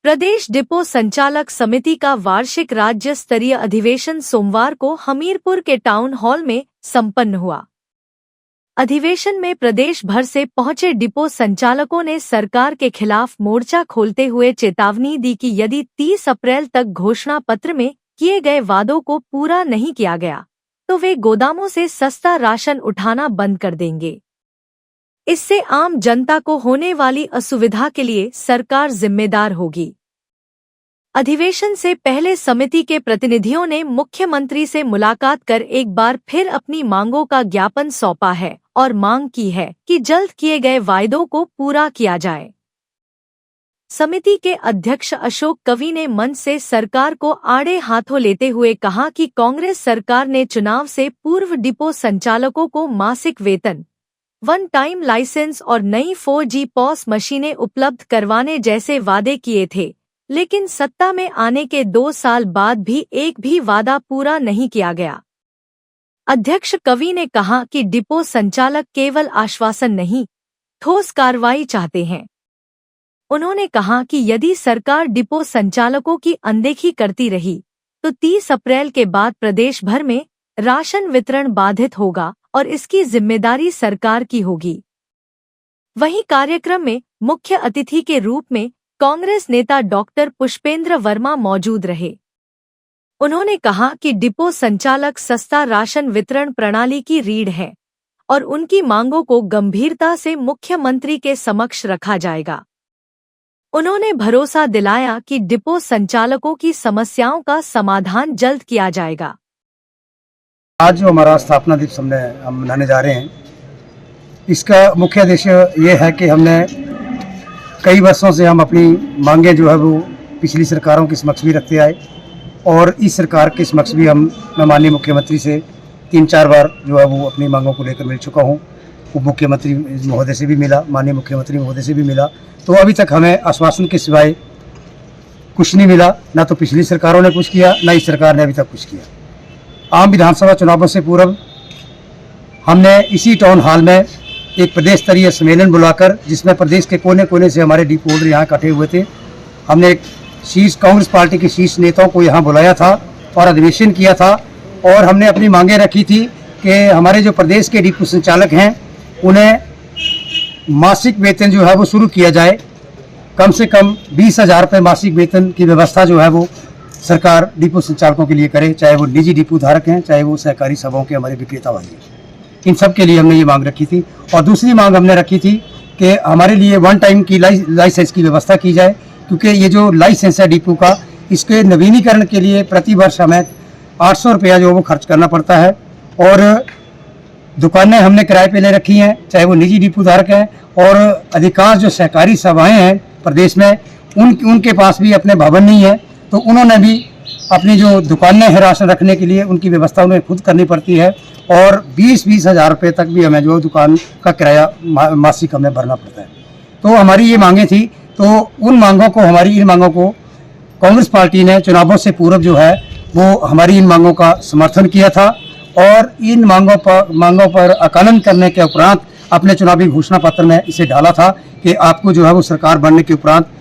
प्रदेश depot संचालक समिति का वार्षिक राज्य स्तरीय अधिवेशन सोमवार को हमीरपुर के टाउन हॉल में संपन्न हुआ। अधिवेशन में प्रदेश भर से पहुंचे डिपो संचालकों ने सरकार के खिलाफ मोर्चा खोलते हुए चेतावनी दी कि यदि 30 अप्रैल तक घोषणा पत्र में किए गए वादों को पूरा नहीं किया गया तो वे गोदामों से सस्ता राशन उठाना बंद कर देंगे। इससे आम जनता को होने वाली असुविधा के लिए सरकार जिम्मेदार होगी। अधिवेशन से पहले समिति के प्रतिनिधियों ने मुख्यमंत्री से मुलाकात कर एक बार फिर अपनी मांगों का ज्ञापन सौंपा है और मांग की है कि जल्द किए गए वायदों को पूरा किया जाए। समिति के अध्यक्ष अशोक कवि ने मंच से सरकार को आड़े हाथों लेते हुए कहा कि कांग्रेस सरकार ने चुनाव से पूर्व डिपो संचालकों को मासिक वेतन, वन टाइम लाइसेंस और नई 4G पॉस मशीनें उपलब्ध करवाने जैसे वादे किए थे, लेकिन सत्ता में आने के 2 साल बाद भी एक भी वादा पूरा नहीं किया गया। अध्यक्ष कवि ने कहा कि डिपो संचालक केवल आश्वासन नहीं, ठोस कार्रवाई चाहते हैं। उन्होंने कहा कि यदि सरकार डिपो संचालकों की अनदेखी करती रही तो 30 अप्रैल के बाद प्रदेश भर में राशन वितरण बाधित होगा और इसकी जिम्मेदारी सरकार की होगी। वहीं कार्यक्रम में मुख्य अतिथि के रूप में कांग्रेस नेता डॉक्टर पुष्पेंद्र वर्मा मौजूद रहे। उन्होंने कहा कि डिपो संचालक सस्ता राशन वितरण प्रणाली की रीढ़ है और उनकी मांगों को गंभीरता से मुख्यमंत्री के समक्ष रखा जाएगा। उन्होंने भरोसा दिलाया कि डिपो संचालकों की समस्याओं का समाधान जल्द किया जाएगा। आज जो हमारा स्थापना दिवस हम मनाने जा रहे हैं, इसका मुख्य उद्देश्य ये है कि हमने कई वर्षों से हम अपनी मांगें जो है वो पिछली सरकारों के समक्ष भी रखते आए और इस सरकार के समक्ष भी मैं माननीय मुख्यमंत्री से 3-4 बार जो है वो अपनी मांगों को लेकर मिल चुका हूँ। उप मुख्यमंत्री महोदय से भी मिला, माननीय मुख्यमंत्री महोदय से भी मिला, तो अभी तक हमें आश्वासन के सिवाय कुछ नहीं मिला। ना तो पिछली सरकारों ने कुछ किया, ना इस सरकार ने अभी तक कुछ किया। आम विधानसभा चुनावों से पूर्व हमने इसी टाउन हॉल में एक प्रदेश स्तरीय सम्मेलन बुलाकर, जिसमें प्रदेश के कोने कोने से हमारे डिपो होल्डर यहाँ इकट्ठे हुए थे, हमने एक कांग्रेस पार्टी के शीर्ष नेताओं को यहाँ बुलाया था और अधिवेशन किया था और हमने अपनी मांगें रखी थी कि हमारे जो प्रदेश के डिपो संचालक हैं उन्हें मासिक वेतन जो है वो शुरू किया जाए। कम से कम 20,000 रुपये मासिक वेतन की व्यवस्था जो है वो सरकार डिपो संचालकों के लिए करे, चाहे वो निजी डिपो धारक हैं, चाहे वो सहकारी सभाओं के हमारे विक्रेता वाले हैं। इन सब के लिए हमने ये मांग रखी थी। और दूसरी मांग हमने रखी थी कि हमारे लिए वन टाइम की लाइसेंस की व्यवस्था की जाए, क्योंकि ये जो लाइसेंस है डिपो का, इसके नवीनीकरण के लिए प्रति वर्ष हमें 800 रुपया जो वो खर्च करना पड़ता है। और दुकानें हमने किराए पे ले रखी हैं, चाहे वो निजी डिपो धारक हैं, और अधिकांश जो सहकारी सभाएँ हैं प्रदेश में उनके पास भी अपने भवन नहीं है, तो उन्होंने भी अपनी जो दुकानें हैं राशन रखने के लिए उनकी व्यवस्था उन्हें खुद करनी पड़ती है और 20-20 हज़ार रुपये तक भी हमें जो दुकान का किराया मासिक हमें भरना पड़ता है। तो हमारी ये मांगें थी, तो इन मांगों को कांग्रेस पार्टी ने चुनावों से पूर्व जो है वो हमारी इन मांगों का समर्थन किया था और इन मांगों पर आकलन करने के उपरांत अपने चुनावी घोषणा पत्र में इसे डाला था कि आपको जो है वो सरकार बनने के उपरांत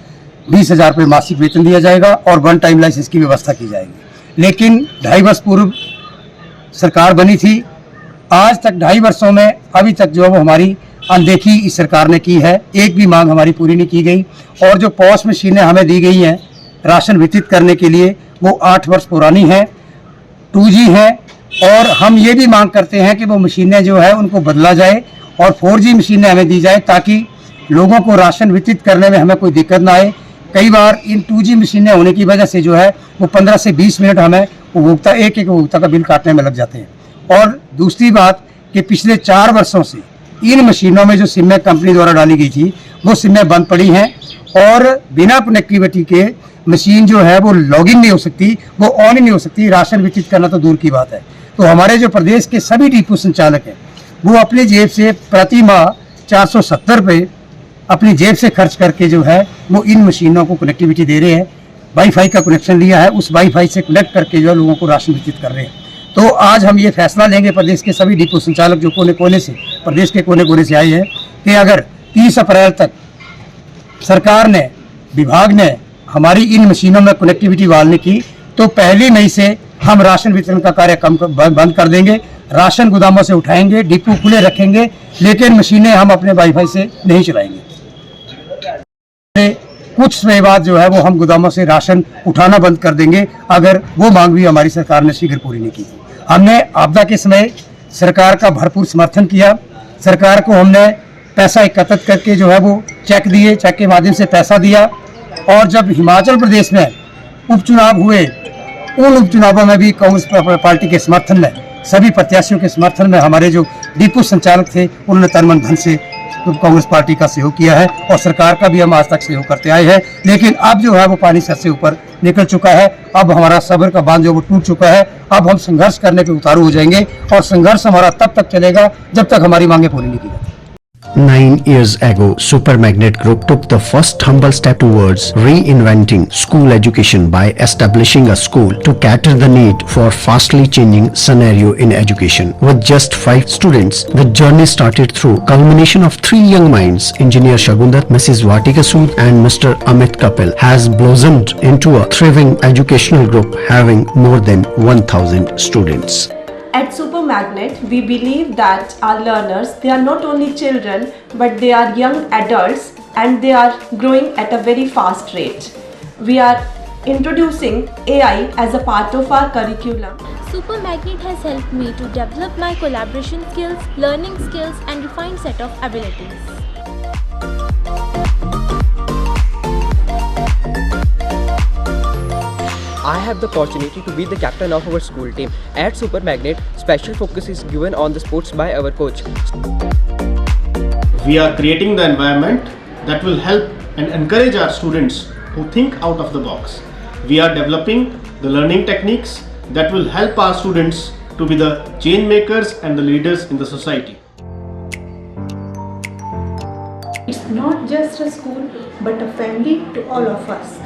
20,000 रुपये मासिक वेतन दिया जाएगा और वन टाइम लाइसेंस की व्यवस्था की जाएगी। लेकिन 2.5 वर्ष पूर्व सरकार बनी थी, आज तक 2.5 वर्षों में अभी तक जो है वो हमारी अनदेखी इस सरकार ने की है। एक भी मांग हमारी पूरी नहीं की गई और जो पॉस मशीनें हमें दी गई हैं राशन वितरित करने के लिए, वो 8 वर्ष पुरानी हैं, 2G है। और हम ये भी मांग करते हैं कि वो मशीनें जो है उनको बदला जाए और 4G मशीनें हमें दी जाए, ताकि लोगों को राशन वितरित करने में हमें कोई दिक्कत ना आए। कई बार इन 2G मशीनें होने की वजह से जो है वो 15 से 20 मिनट हमें एक उपभोक्ता का बिल काटने में लग जाते हैं। और दूसरी बात कि पिछले 4 वर्षों से इन मशीनों में जो सिमें कंपनी द्वारा डाली गई थी वो सिमें बंद पड़ी हैं और बिना कनेक्टिविटी के मशीन जो है वो लॉगिन नहीं हो सकती, वो ऑन ही नहीं हो सकती, राशन वितरित करना तो दूर की बात है। तो हमारे जो प्रदेश के सभी डिपो संचालक हैं वो अपनी जेब से प्रति माह 470 रुपये अपनी जेब से खर्च करके जो है वो इन मशीनों को कनेक्टिविटी दे रहे हैं। वाईफाई का कनेक्शन लिया है, उस वाईफाई से कनेक्ट करके जो है लोगों को राशन वितरित कर रहे हैं। तो आज हम ये फैसला लेंगे, प्रदेश के सभी डिपो संचालक जो प्रदेश के कोने कोने से आए हैं, कि अगर 30 अप्रैल तक सरकार ने, विभाग ने हमारी इन मशीनों में कनेक्टिविटी बहाल नहीं की तो 1 मई से हम राशन वितरण का कार्य बंद कर देंगे। राशन गोदामों से उठाएंगे, डिपो खुले रखेंगे, लेकिन मशीनें हम अपने वाईफाई से नहीं चलाएंगे। कुछ समय बाद जो है वो हम गोदामों से राशन उठाना बंद कर देंगे, अगर वो मांग भी हमारी सरकार ने शीघ्र पूरी नहीं की। हमने आपदा के समय सरकार का भरपूर समर्थन किया। सरकार को हमने पैसा एकत्रित करके जो है वो चेक दिए, चेक के माध्यम से पैसा दिया। और जब हिमाचल प्रदेश में उपचुनाव हुए, उन उपचुनावों में भी कांग्रेस पार्टी के समर्थन में, सभी प्रत्याशियों के समर्थन में हमारे जो डिपो संचालक थे उन्होंने तन मन धन से कांग्रेस पार्टी का सहयोग किया है और सरकार का भी हम आज तक सहयोग करते आए हैं। लेकिन अब जो है वो पानी सर से ऊपर निकल चुका है। अब हमारा सब्र का बांध जो वो टूट चुका है। अब हम संघर्ष करने के उतारू हो जाएंगे और संघर्ष हमारा तब तक चलेगा जब तक हमारी मांगे पूरी नहीं की जाती। 9 years ago, Super Magnet Group took the first humble step towards reinventing school education by establishing a school to cater the need for fastly changing scenario in education. With just 5 students, the journey started through culmination of 3 young minds, Engineer Shagundar, Mrs. Vatika Sood and Mr. Amit Kapil, has blossomed into a thriving educational group having more than 1000 students. At Super Magnet, we believe that our learners, they are not only children, but they are young adults and they are growing at a very fast rate. We are introducing AI as a part of our curriculum. Super Magnet has helped me to develop my collaboration skills, learning skills and refined set of abilities. I have the opportunity to be the captain of our school team. At Super Magnet, special focus is given on the sports by our coach. We are creating the environment that will help and encourage our students who think out of the box. We are developing the learning techniques that will help our students to be the change makers and the leaders in the society. It's not just a school, but a family to all of us.